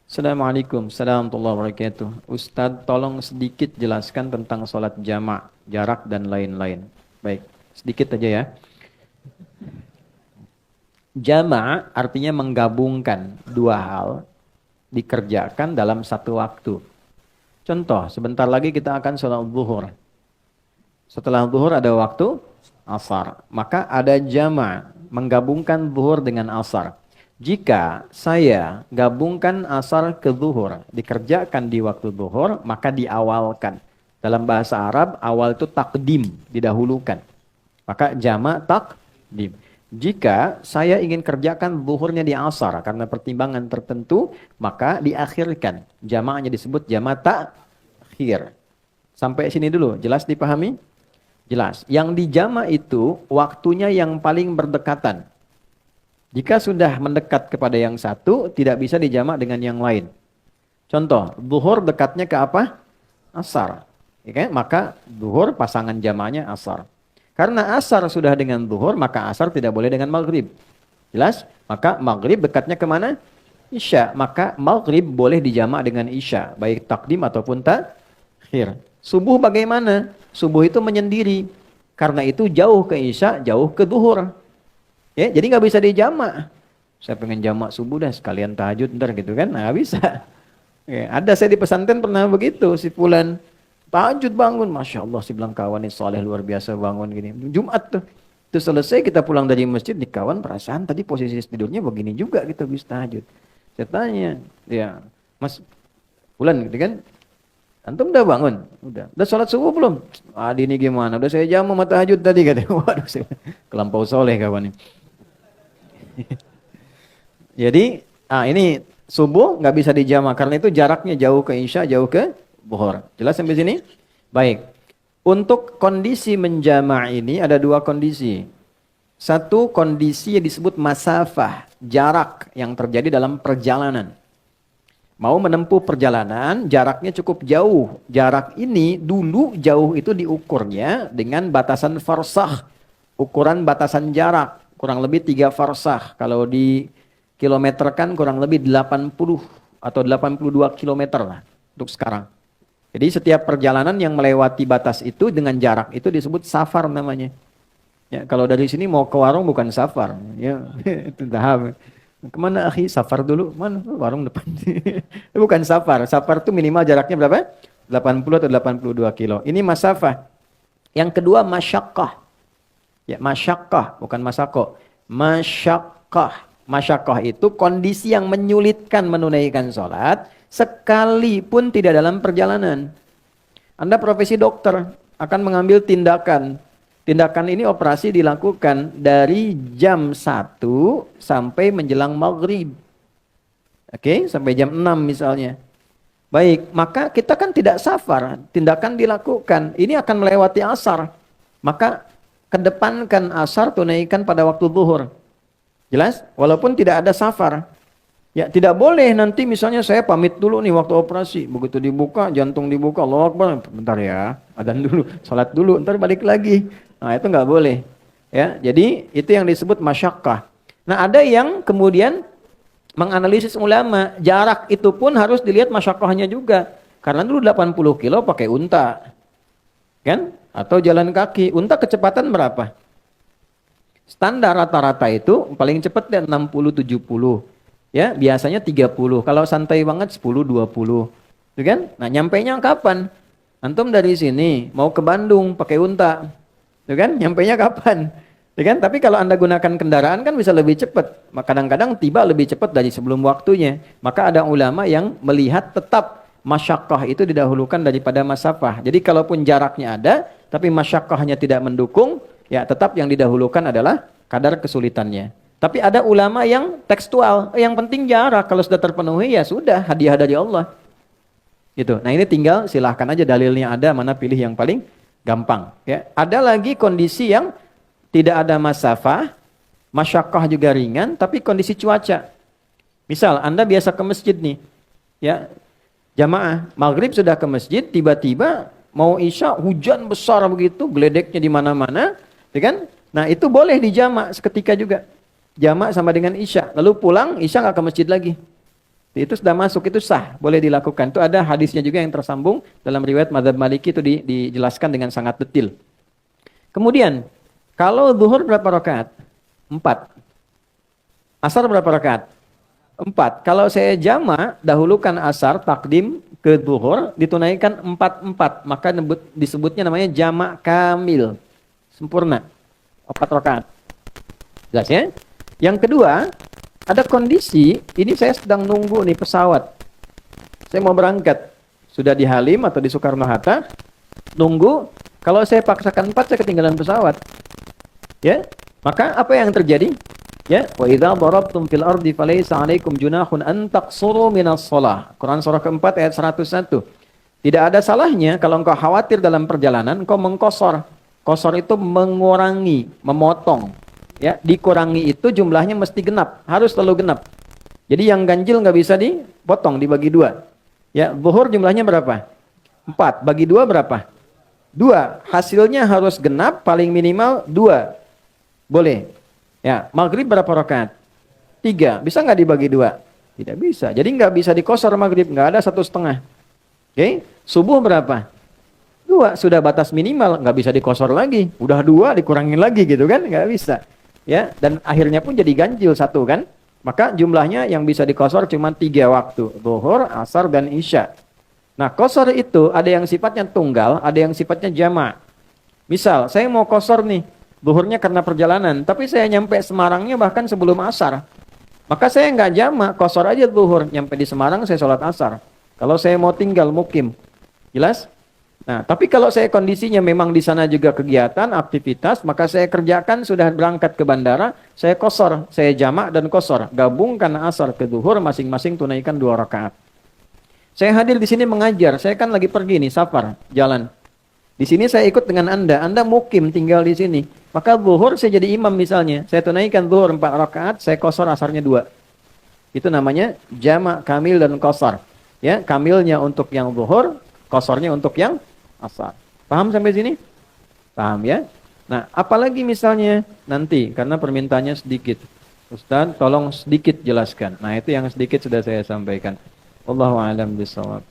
Assalamualaikum warahmatullahi wabarakatuh. Ustadz, tolong sedikit jelaskan tentang sholat jamak, jarak dan lain-lain. Baik, sedikit aja ya. Jamak artinya menggabungkan dua hal dikerjakan dalam satu waktu. Contoh, sebentar lagi kita akan sholat zuhur. Setelah zuhur ada waktu asar. Maka ada jamak, menggabungkan zuhur dengan asar. Jika saya gabungkan asar ke zuhur, dikerjakan di waktu zuhur, maka diawalkan. Dalam bahasa Arab, awal itu takdim, didahulukan. Maka jamak takdim. Jika saya ingin kerjakan zuhurnya di asar karena pertimbangan tertentu, maka diakhirkan. Jamaknya disebut jamak takhir. Sampai sini dulu, jelas dipahami? Jelas. Yang dijamak itu waktunya yang paling berdekatan. Jika sudah mendekat kepada yang satu, tidak bisa dijamak dengan yang lain. Contoh, zuhur dekatnya ke apa? Asar. Ya kan? Maka zuhur pasangan jamaknya asar. Karena asar sudah dengan zuhur, maka asar tidak boleh dengan maghrib. Jelas? Maka maghrib dekatnya kemana? Isya. Maka maghrib boleh dijamak dengan isya. Baik takdim ataupun takhir. Subuh bagaimana? Subuh itu menyendiri. Karena itu jauh ke isya, jauh ke zuhur. Ya, jadi nggak bisa dijamak. Saya pengen jamak subuh dah sekalian tahajud ntar gitu kan, nggak bisa. Ya, ada saya di pesantren pernah begitu, si fulan tahajud bangun, masya Allah si bilang kawan ini soleh luar biasa bangun gini. Jumat tuh, itu selesai kita pulang dari masjid di kawan perasaan tadi posisi tidurnya begini juga gitu habis tahajud. Saya tanya, ya Mas fulan gitu kan, antum udah bangun? Udah sholat subuh belum? Adi ini gimana? Udah saya jamu mata tahajud tadi katanya. Waduh, kelampau soleh kawan ini. Jadi, ini subuh nggak bisa dijamak karena itu jaraknya jauh ke isya, jauh ke zuhur. Jelas sampai sini? Baik. Untuk kondisi menjamak ini ada dua kondisi. Satu kondisi yang disebut masafah, jarak yang terjadi dalam perjalanan. Mau menempuh perjalanan, jaraknya cukup jauh. Jarak ini dulu jauh itu diukurnya dengan batasan farsakh, ukuran batasan jarak. Kurang lebih 3 farsakh. Kalau di kilometerkan kurang lebih 80 atau 82 kilometer lah untuk sekarang. Jadi setiap perjalanan yang melewati batas itu dengan jarak itu disebut safar namanya. Ya, kalau dari sini mau ke warung bukan safar. Ya, itu tahap. Kemana akhi? Safar dulu. Mana? Warung depan. Itu bukan safar. Safar itu minimal jaraknya berapa? 80 atau 82 kilo. Ini masafah. Yang kedua masyaqqah. Ya, masyaqqah, bukan masako. Masyaqqah. Masyaqqah itu kondisi yang menyulitkan menunaikan sholat, sekalipun tidak dalam perjalanan. Anda profesi dokter, akan mengambil tindakan. Tindakan ini operasi dilakukan dari jam 1 sampai menjelang maghrib. Oke, sampai jam 6 misalnya. Baik, maka kita kan tidak safar. Tindakan dilakukan. Ini akan melewati asar. Maka kedepankan asar, tunaikan pada waktu zuhur. Jelas? Walaupun tidak ada safar. Ya, tidak boleh nanti misalnya saya pamit dulu nih waktu operasi. Begitu dibuka, jantung dibuka, Allahu Akbar. Bentar ya, adzan dulu, salat dulu, ntar balik lagi. Nah, itu nggak boleh. Ya, jadi itu yang disebut masyaqqah. Nah, ada yang kemudian menganalisis ulama, jarak itu pun harus dilihat masyaqqahnya juga. Karena dulu 80 kilo pakai unta. Kan? Atau jalan kaki. Unta kecepatan berapa? Standar rata-rata itu paling cepat deh 60-70. Ya, biasanya 30. Kalau santai banget 10-20. Itu kan? Nah, nyampainya kapan? Antum dari sini mau ke Bandung pakai unta. Itu kan? Nyampainya kapan? Itu kan? Tapi kalau Anda gunakan kendaraan kan bisa lebih cepat. Kadang-kadang tiba lebih cepat dari sebelum waktunya. Maka ada ulama yang melihat tetap masyaqqah itu didahulukan daripada masafah. Jadi kalaupun jaraknya ada, tapi masyaqqahnya tidak mendukung, ya tetap yang didahulukan adalah kadar kesulitannya. Tapi ada ulama yang tekstual, yang penting jarak, kalau sudah terpenuhi ya sudah, hadiah dari Allah. Gitu. Nah, ini tinggal silahkan aja dalilnya ada, mana pilih yang paling gampang. Ya. Ada lagi kondisi yang tidak ada masafah, masyaqqah juga ringan, tapi kondisi cuaca. Misal Anda biasa ke masjid nih, ya jamaah, maghrib sudah ke masjid, tiba-tiba mau isya hujan besar begitu, geledeknya di mana-mana, ya kan? Nah, itu boleh dijamak seketika juga. Jamak sama dengan isya. Lalu pulang, isya nggak ke masjid lagi. itu sudah masuk, itu sah, boleh dilakukan. Itu ada hadisnya juga yang tersambung dalam riwayat Madzhab Maliki itu dijelaskan dengan sangat detail. Kemudian, kalau zuhur berapa rakaat? 4. Asar berapa rakaat? 4. Kalau saya jama, dahulukan asar, takdim ke zuhur, ditunaikan 4-4. Maka disebutnya namanya jamak kamil. Sempurna. 4 rakaat. Jelas ya? Yang kedua, ada kondisi, ini saya sedang nunggu nih pesawat. Saya mau berangkat. Sudah di Halim atau di Soekarno-Hatta, nunggu. Kalau saya paksakan 4, saya ketinggalan pesawat. Ya, maka apa yang terjadi? Ya, wa idza darabtum fil ardi falaysa 'alaikum junahun an taqsuru minas shalah. Quran surah keempat ayat 101. Tidak ada salahnya kalau engkau khawatir dalam perjalanan engkau mengkosor. Kosor itu mengurangi, memotong. Ya, dikurangi itu jumlahnya mesti genap, harus selalu genap. Jadi yang ganjil nggak bisa dipotong, dibagi 2. Ya, zuhur jumlahnya berapa? 4, bagi 2 berapa? 2. Hasilnya harus genap, paling minimal 2. Boleh. Ya, maghrib berapa rakaat? 3. Bisa nggak dibagi 2? Tidak bisa. Jadi nggak bisa dikosor maghrib, nggak ada 1,5. Oke, subuh berapa? 2. Sudah batas minimal, nggak bisa dikosor lagi. Udah 2 dikurangin lagi gitu kan? Nggak bisa. Ya, dan akhirnya pun jadi ganjil 1 kan? Maka jumlahnya yang bisa dikosor cuma 3 waktu, zuhur, asar, dan isya. Nah, kosor itu ada yang sifatnya tunggal, ada yang sifatnya jama'. Misal, saya mau kosor nih, zuhurnya karena perjalanan, tapi saya nyampe Semarangnya bahkan sebelum asar. Maka saya nggak jama', kosor aja zuhur. Nyampe di Semarang saya sholat asar. Kalau saya mau tinggal mukim. Jelas? Nah, tapi kalau saya kondisinya memang di sana juga kegiatan, aktivitas, maka saya kerjakan sudah berangkat ke bandara, saya kosor, saya jama' dan kosor. Gabungkan asar ke zuhur, masing-masing tunaikan 2 rakaat. Saya hadir di sini mengajar, saya kan lagi pergi nih, safar, jalan. Di sini saya ikut dengan Anda mukim tinggal di sini. Maka zuhur saya jadi imam misalnya. Saya tunaikan zuhur 4 rakaat, saya kosor asarnya 2. Itu namanya jamak kamil dan kosor. Ya, kamilnya untuk yang zuhur, kosornya untuk yang asar. Paham sampai sini? Paham ya? Nah, apalagi misalnya nanti karena permintaannya sedikit. Ustaz, tolong sedikit jelaskan. Nah, itu yang sedikit sudah saya sampaikan. Wallahu a'lam bishawab.